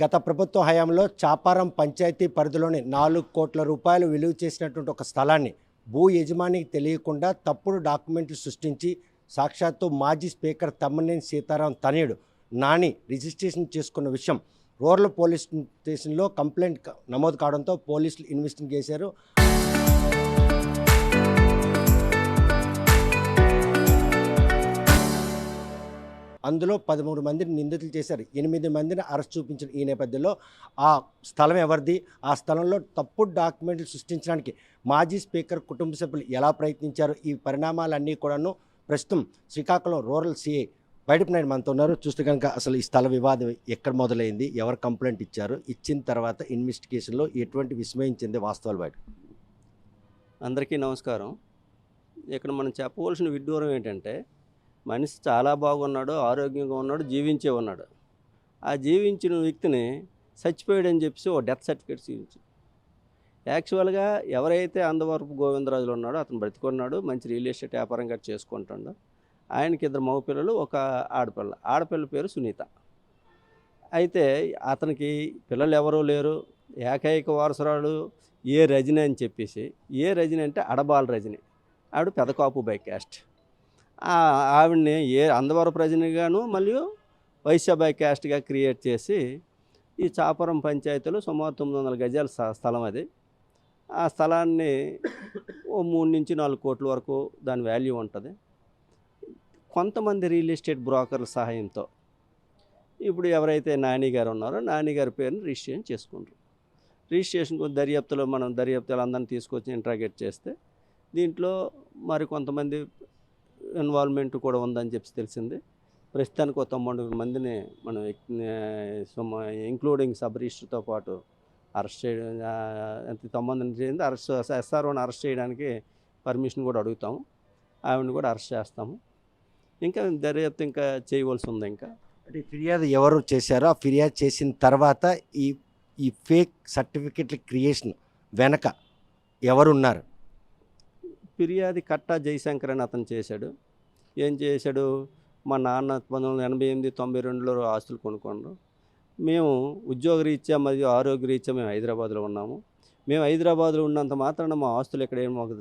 గత ప్రభుత్వ హయాంలో చాపారం పంచాయతీ పరిధిలోని 4 కోట్ల రూపాయలు విలువ చేసినటువంటి ఒక స్థలాన్ని భూ యజమానికి తెలియకుండా తప్పుడు డాక్యుమెంట్లు సృష్టించి సాక్షాత్తు మాజీ స్పీకర్ తమ్మినేని సీతారాం తనయుడు నాని రిజిస్ట్రేషన్ చేసుకున్న విషయం రూరల్ పోలీస్ స్టేషన్లో కంప్లైంట్ నమోదు కావడంతో పోలీసులు ఇన్వెస్టిగేషన్ చేశారు. అందులో 13 మందిని నిందితులు చేశారు. 8 మందిని అరెస్ట్ చూపించిన ఈ నేపథ్యంలో ఆ స్థలం ఎవరిది, ఆ స్థలంలో తప్పుడు డాక్యుమెంట్లు సృష్టించడానికి మాజీ స్పీకర్ కుటుంబ సభ్యులు ఎలా ప్రయత్నించారు, ఈ పరిణామాలన్నీ కూడాను ప్రస్తుతం శ్రీకాకుళం రూరల్ సిఐ బయటపడిన మనతో ఉన్నారు. చూస్తే కనుక అసలు ఈ స్థల వివాదం ఎక్కడ మొదలైంది, ఎవరు కంప్లైంట్ ఇచ్చారు, ఇచ్చిన తర్వాత ఇన్వెస్టిగేషన్లో ఎటువంటి విస్మయం చెందే వాస్తవాలు బయట. అందరికీ నమస్కారం. ఇక్కడ మనం చెప్పవలసిన విడ్డూరం ఏంటంటే, మనిషి చాలా బాగున్నాడు, ఆరోగ్యంగా ఉన్నాడు, జీవించే ఉన్నాడు. ఆ జీవించిన వ్యక్తిని చచ్చిపోయాడని చెప్పేసి ఓ డెత్ సర్టిఫికేట్ చూపించి, యాక్చువల్గా ఎవరైతే అందవరపు గోవిందరాజులు ఉన్నాడో అతను బ్రతికున్నాడు, మంచి రియల్ ఎస్టేట్ వ్యాపారం గట్రా చేసుకుంటాడు. ఆయనకి 2 మగ పిల్లలు, ఒక ఆడపిల్ల పేరు సునీత. అయితే అతనికి పిల్లలు ఎవరూ లేరు. ఏకైక వారసురాలు ఏ రజని అని చెప్పేసి, ఏ రజని అంటే అడబాల రజని, ఆవిడ పెదకాపు బై క్యాస్ట్. ఆవిడని ఏ అందవరపు రజనిగాను మరియు వైశ్య బై క్యాస్ట్గా క్రియేట్ చేసి ఈ చాపురం పంచాయతీలో సుమారు 900 గజాల స్థలం అది. ఆ స్థలాన్ని ఓ 3 నుంచి 4 కోట్ల వరకు దాని వాల్యూ ఉంటుంది. కొంతమంది రియల్ ఎస్టేట్ బ్రోకర్ల సహాయంతో ఇప్పుడు ఎవరైతే నాని గారు ఉన్నారో నాని గారి పేరుని రిజిస్ట్రేషన్ చేసుకుంటారు. రిజిస్ట్రేషన్ దర్యాప్తులో మనం అందరిని తీసుకొచ్చి ఇంట్రాగేట్ చేస్తే దీంట్లో మరి కొంతమంది ఇన్వాల్వ్మెంట్ కూడా ఉందని చెప్పి తెలిసింది. ప్రస్తుతానికి 9 మందిని మనం ఇంక్లూడింగ్ సబ్ రిజిస్టర్తో పాటు అరెస్ట్ చేయడం, 9 మందిని చేయింది. ఎస్ఆర్ఓని అరెస్ట్ చేయడానికి పర్మిషన్ కూడా అడుగుతాము, ఆవిడని కూడా అరెస్ట్ చేస్తాము. ఇంకా దర్యాప్తు ఇంకా చేయవలసి ఉంది. ఇంకా అంటే ఫిర్యాదు ఎవరు చేశారో, ఆ ఫిర్యాదు చేసిన తర్వాత ఈ ఫేక్ సర్టిఫికెట్ల క్రియేషన్ వెనక ఎవరున్నారు? ఫిర్యాది కట్టా జయశంకర్ అని అతను చేశాడు. ఏం చేశాడు, మా నాన్న 1988-92లో ఆస్తులు కొనుక్కున్నారు. మేము ఉద్యోగరీత్యా మరియు ఆరోగ్యరీత్యా మేము హైదరాబాద్లో ఉన్నాము. మేము హైదరాబాద్లో ఉన్నంత మాత్రాన మా ఆస్తులు ఎక్కడేమో మాకు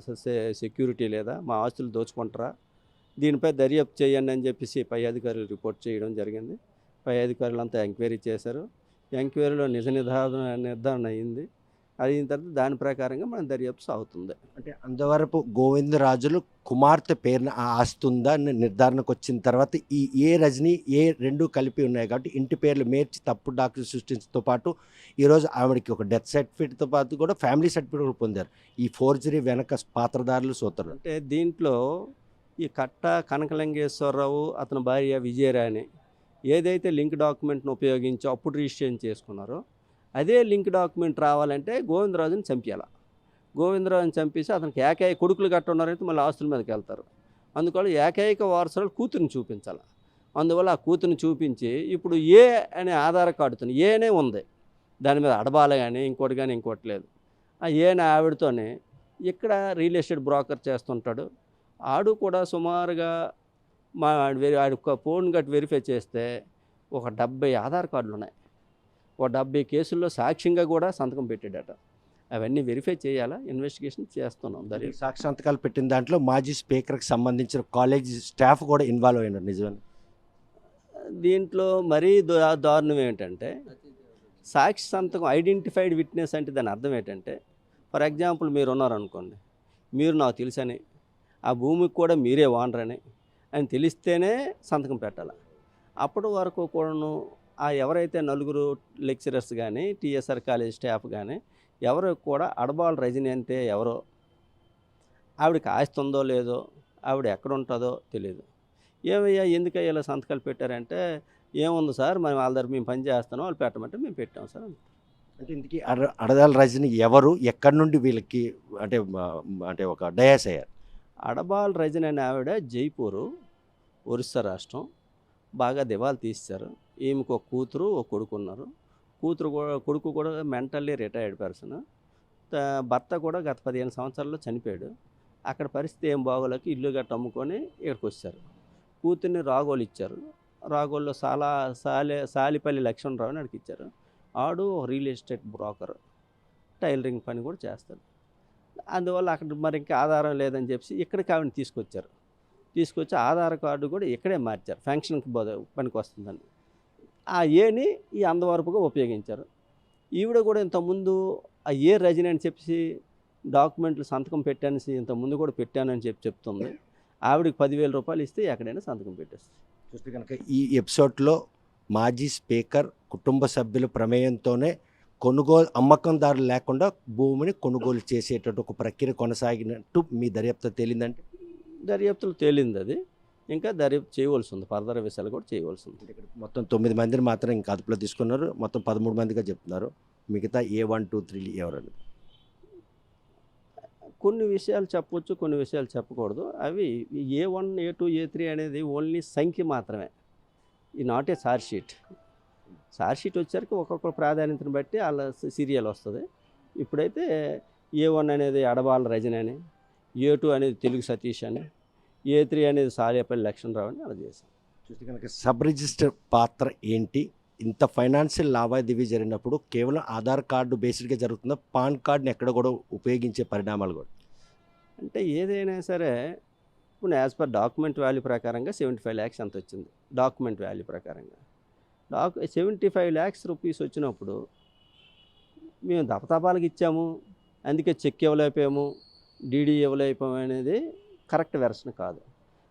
సెక్యూరిటీ లేదా, మా ఆస్తులు దోచుకుంటారా, దీనిపై దర్యాప్తు చేయండి అని చెప్పేసి పై అధికారులు రిపోర్ట్ చేయడం జరిగింది. పై అధికారులు అంతా ఎంక్వైరీ చేశారు. ఎంక్వైరీలో నిర్ధారణ అయింది. అయిన తర్వాత దాని ప్రకారంగా మన దర్యాప్తు సాగుతుంది. అంటే అందవరపు గోవిందరాజులు కుమార్తె పేరున ఆ ఆస్తి ఉందా అని నిర్ధారణకు వచ్చిన తర్వాత ఏ రజని ఏ 2 కలిపి ఉన్నాయి కాబట్టి ఇంటి పేర్లు మేర్చి తప్పుడు డాక్యుమెంట్ సృష్టించడంతో పాటు ఈరోజు ఆవిడకి ఒక డెత్ సర్టిఫికేట్తో పాటు కూడా ఫ్యామిలీ సర్టిఫికేట్ కూడా పొందారు. ఈ ఫోర్జరీ వెనక పాత్రదారులు సూత్రులు అంటే దీంట్లో ఈ కట్ట కనకలింగేశ్వరరావు అతని భార్య విజయరాణి ఏదైతే లింక్ డాక్యుమెంట్ను ఉపయోగించి అప్పుడు రిజిస్ట్రేషన్ చేసుకున్నారో అదే లింక్ డాక్యుమెంట్ రావాలంటే గోవిందరాజుని చంపేయాలి. గోవిందరాజుని చంపేసి అతనికి ఏకైక కొడుకులు గట్ట ఉన్నారైతే మళ్ళీ ఆస్తుల మీదకి వెళ్తారు. అందువల్ల ఏకైక వారసులు కూతురిని చూపించాలి. అందువల్ల ఆ కూతురిని చూపించి ఇప్పుడు ఏ అనే ఆధార్ కార్డుతో ఏనే ఉంది, దాని మీద అడబాల కానీ ఇంకోటి కానీ ఇంకోటి లేదు. ఆ ఏనే ఆవిడతోనే ఇక్కడ రియల్ ఎస్టేట్ బ్రోకర్ చేస్తుంటాడు. ఆడు కూడా సుమారుగా ఆడి ఫోన్ గట్టి వెరిఫై చేస్తే ఒక 70 ఆధార్ కార్డులు ఉన్నాయి. ఒక 70 కేసుల్లో సాక్ష్యంగా కూడా సంతకం పెట్టాడట. అవన్నీ వెరిఫై చేయాలా, ఇన్వెస్టిగేషన్ చేస్తున్నాం. సాక్షి సంతకాలు పెట్టిన దాంట్లో మాజీ స్పీకర్కి సంబంధించిన కాలేజీ స్టాఫ్ కూడా ఇన్వాల్వ్ అయినారు. నిజమే. దీంట్లో మరీ దారుణం ఏంటంటే, సాక్షి సంతకం ఐడెంటిఫైడ్ విట్నెస్ అంటే దాని అర్థం ఏంటంటే, ఫర్ ఎగ్జాంపుల్ మీరు ఉన్నారనుకోండి, మీరు నాకు తెలుసని, ఆ భూమికి కూడా మీరే ఓనరని అని తెలిస్తేనే సంతకం పెట్టాలి. అప్పటి వరకు కూడాను ఆ ఎవరైతే 4 లెక్చరర్స్ కానీ టీఎస్ఆర్ కాలేజ్ స్టాఫ్ కానీ ఎవరు కూడా అడబాల రజని అంటే ఎవరో, ఆవిడకి ఆస్తి ఉందో లేదో, ఆవిడ ఎక్కడ ఉంటుందో తెలియదు. ఏమయ్యా ఎందుకయ్యా ఇలా సంతకాలు పెట్టారంటే, ఏముంది సార్ మరి వాళ్ళ దగ్గర మేము పని చేస్తున్నాం, వాళ్ళు పెట్టమంటే మేము పెట్టాం సార్. అంటే ఇందుకీ అడదాల రజని ఎవరు, ఎక్కడి నుండి వీళ్ళకి అంటే అంటే ఒక డయాస్ అయ్యారు? అడబాల రజని అనే ఆవిడ జైపూరు, ఒరిస్సా రాష్ట్రం. బాగా దివాలు తీశారు. ఈమెకు ఒక కూతురు ఒక కొడుకు ఉన్నారు. కొడుకు కూడా మెంటల్లీ రిటైర్డ్ పర్సన్. భర్త కూడా గత 15 సంవత్సరాల్లో చనిపోయాడు. అక్కడ పరిస్థితి ఏం బాగోలేక ఇల్లు గట్ట అమ్ముకొని ఇక్కడికి వచ్చారు. కూతుర్ని రాగోలు ఇచ్చారు. రాగోల్లో సాలిపల్లి లక్ష్మణరావుని అడిగి ఇచ్చారు. ఆడు రియల్ ఎస్టేట్ బ్రోకర్, టైలరింగ్ పని కూడా చేస్తాడు. అందువల్ల అక్కడ మరి ఇంకా ఆధారం లేదని చెప్పి ఇక్కడికి ఆవిడని తీసుకొచ్చి ఆధార్ కార్డు కూడా ఇక్కడే మార్చారు, ఫంక్షన్కి పనికి వస్తుందని. ఆ ఏని ఈ అందవరపుగా ఉపయోగించారు. ఈవిడ కూడా ఇంతకుముందు ఆ ఏ రజని అని చెప్పి డాక్యుమెంట్లు సంతకం పెట్టానేసి ఇంతకుముందు కూడా పెట్టానని చెప్తుంది. ఆవిడకి 10,000 రూపాయలు ఇస్తే ఎక్కడైనా సంతకం పెట్టేస్తుంది. చూస్తే కనుక ఈ ఎపిసోడ్లో మాజీ స్పీకర్ కుటుంబ సభ్యుల ప్రమేయంతోనే అమ్మకందారులు లేకుండా భూమిని కొనుగోలు చేసేటట్టు ఒక ప్రక్రియ కొనసాగినట్టు మీ దర్యాప్తు తేలిందంటే? దర్యాప్తులు తేలింది అది. ఇంకా దర్యాప్తు చేయవలసి ఉంది, ఫర్దర్ విషయాలు కూడా చేయవలసి ఉంది. ఇక్కడ మొత్తం 9 మందిని మాత్రం ఇంకా అదుపులో తీసుకున్నారు. మొత్తం 13 మందిగా చెప్తున్నారు. మిగతా A1, 2, 3 ఎవరని? కొన్ని విషయాలు చెప్పొచ్చు, కొన్ని విషయాలు చెప్పకూడదు. అవి A1, A2, A3 అనేది ఓన్లీ సంఖ్య మాత్రమే. ఈ నాట్ ఏ చార్జ్ షీట్ వచ్చేసరికి ఒక్కొక్క ప్రాధాన్యతను బట్టి వాళ్ళ సీరియల్ వస్తుంది. ఇప్పుడైతే A1 అనేది అడబాల రజని అని, A2 అనేది తెలుగు సతీష్ అని, A3 అనేది సారేపల్లి లక్ష్మణరావు అని అలా చేశాం. చూస్తే కనుక సబ్ రిజిస్టర్ పాత్ర ఏంటి? ఇంత ఫైనాన్షియల్ లావాదేవీ జరిగినప్పుడు కేవలం ఆధార్ కార్డు బేస్డ్గా జరుగుతుందా? పాన్ కార్డుని ఎక్కడ కూడా ఉపయోగించే పరిణామాలు కూడా? అంటే ఏదైనా సరే ఇప్పుడు యాజ్ పర్ డాక్యుమెంట్ వాల్యూ ప్రకారంగా 75 lakhs అంత వచ్చింది. డాక్యుమెంట్ వాల్యూ ప్రకారంగా 75 lakhs రూపీస్ వచ్చినప్పుడు మేము దపతపాలకు ఇచ్చాము, అందుకే చెక్ ఇవ్వలేకపోయాము, డీడీ ఇవ్వలేకపోయాము అనేది కరెక్ట్ వెర్షన్ కాదు.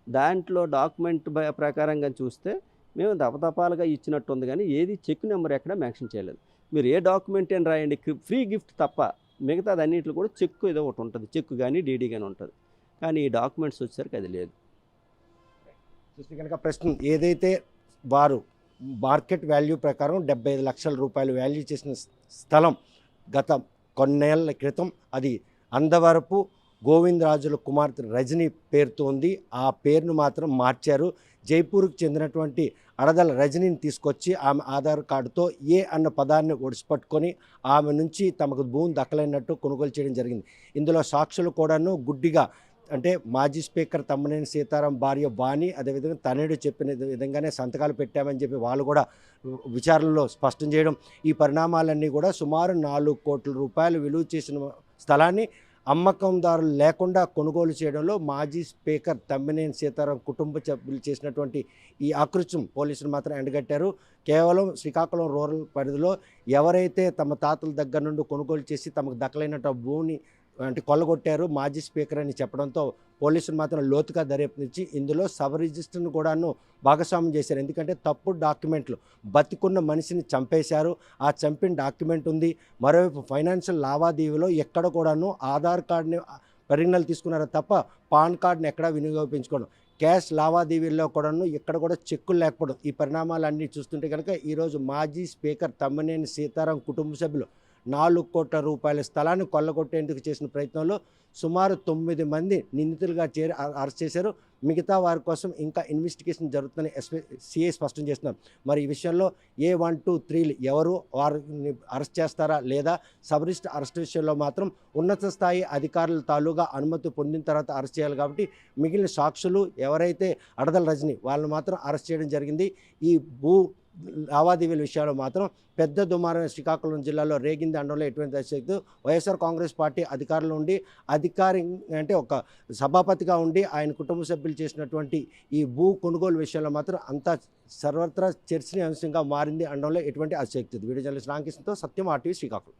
దాంట్లో డాక్యుమెంట్ ప్రకారంగా చూస్తే మేము దపతపాలుగా ఇచ్చినట్టు ఉంది, కానీ ఏది చెక్ నెంబర్ ఎక్కడ మెన్షన్ చేయలేదు. మీరు ఏ డాక్యుమెంట్ అని రాయండి, ఫ్రీ గిఫ్ట్ తప్ప మిగతాది అన్నింటిలో కూడా చెక్ ఏదో ఒకటి ఉంటుంది, చెక్ కానీ డీడీ కానీ ఉంటుంది. కానీ ఈ డాక్యుమెంట్స్ వచ్చేసరికి అది లేదు. చూస్తే కనుక ప్రస్తుతం ఏదైతే వారు మార్కెట్ వాల్యూ ప్రకారం 75 లక్షల రూపాయలు వాల్యూ చేసిన స్థలం గత కొన్నేళ్ల క్రితం అది అందవరపు గోవిందరాజుల కుమార్తె రజని పేరుతో ఉంది. ఆ పేరును మాత్రం మార్చారు. జైపూర్కు చెందినటువంటి అడదల రజనీని తీసుకొచ్చి ఆమె ఆధార్ కార్డుతో ఏ అన్న పదాన్ని ఒడిసిపట్టుకొని ఆమె నుంచి తమకు భూమి దక్కలేనట్టు కొనుగోలు చేయడం జరిగింది. ఇందులో సాక్షులు కూడాను గుడ్డిగా, అంటే మాజీ స్పీకర్ తమ్మినేని సీతారాం భార్య వాణి, అదేవిధంగా తనయుడు చెప్పిన విధంగానే సంతకాలు పెట్టామని చెప్పి వాళ్ళు కూడా విచారణలో స్పష్టం చేయడం. ఈ పరిణామాలన్నీ కూడా సుమారు 4 కోట్ల రూపాయలు విలువ చేసిన స్థలాన్ని అమ్మకందారులు లేకుండా కొనుగోలు చేయడంలో మాజీ స్పీకర్ తమ్మినేని సీతారాం కుటుంబ సభ్యులు చేసినటువంటి ఈ ఆకృత్యం పోలీసులు మాత్రం ఎండగట్టారు. కేవలం శ్రీకాకుళం రూరల్ పరిధిలో ఎవరైతే తమ తాతల దగ్గర నుండి కొనుగోలు చేసి తమకు దక్కలేనట్టు భూమిని అంటే కొల్లగొట్టారు మాజీ స్పీకర్ అని చెప్పడంతో పోలీసులు మాత్రం లోతుగా దర్యాప్తించి ఇందులో సబ్ రిజిస్టర్ను కూడాను భాగస్వామ్యం చేశారు. ఎందుకంటే తప్పుడు డాక్యుమెంట్లు, బతికున్న మనిషిని చంపేశారు, ఆ చంపిన డాక్యుమెంట్ ఉంది. మరోవైపు ఫైనాన్షియల్ లావాదేవీలో ఎక్కడ కూడాను ఆధార్ కార్డుని పరిగణనలు తీసుకున్నారు తప్ప పాన్ కార్డుని ఎక్కడా వినియోగించుకోవడం, క్యాష్ లావాదేవీల్లో కూడాను ఎక్కడ కూడా చెక్కులు లేకపోవడం. ఈ పరిణామాలన్నీ చూస్తుంటే కనుక ఈరోజు మాజీ స్పీకర్ తమ్మినేని సీతారాం కుటుంబ సభ్యులు 4 కోట్ల రూపాయల స్థలాన్ని కొల్లగొట్టేందుకు చేసిన ప్రయత్నంలో సుమారు 9 మంది నిందితులుగా చేరి అరెస్ట్ చేశారు. మిగతా వారి కోసం ఇంకా ఇన్వెస్టిగేషన్ జరుగుతుందని సిఐ స్పష్టం చేస్తున్నారు. మరి ఈ విషయంలో A1, 2, 3 ఎవరు వారిని అరెస్ట్ చేస్తారా లేదా సబ్ రిజిస్టర్ అరెస్ట్ విషయంలో మాత్రం ఉన్నత స్థాయి అధికారుల తాలూగా అనుమతి పొందిన తర్వాత అరెస్ట్ చేయాలి. కాబట్టి మిగిలిన సాక్షులు ఎవరైతే అడదల రజని వాళ్ళని మాత్రం అరెస్ట్ చేయడం జరిగింది. ఈ భూ లావాదేవీల విషయాల్లో మాత్రం పెద్ద దుమారం శ్రీకాకుళం జిల్లాలో రేగింది అనడంలో ఎటువంటి అతిశక్తి. వైఎస్ఆర్ కాంగ్రెస్ పార్టీ అధికారంలో ఉండి అంటే ఒక సభాపతిగా ఉండి ఆయన కుటుంబ సభ్యులు చేసినటువంటి ఈ భూ కొనుగోలు విషయంలో మాత్రం అంతా సర్వత్రా చర్చనీయాంశంగా మారింది అనడంలో ఎటువంటి అతిశక్తి. వీడియో జర్నలిస్ట్ రామకృష్ణతో సత్యం, RTV శ్రీకాకుళం.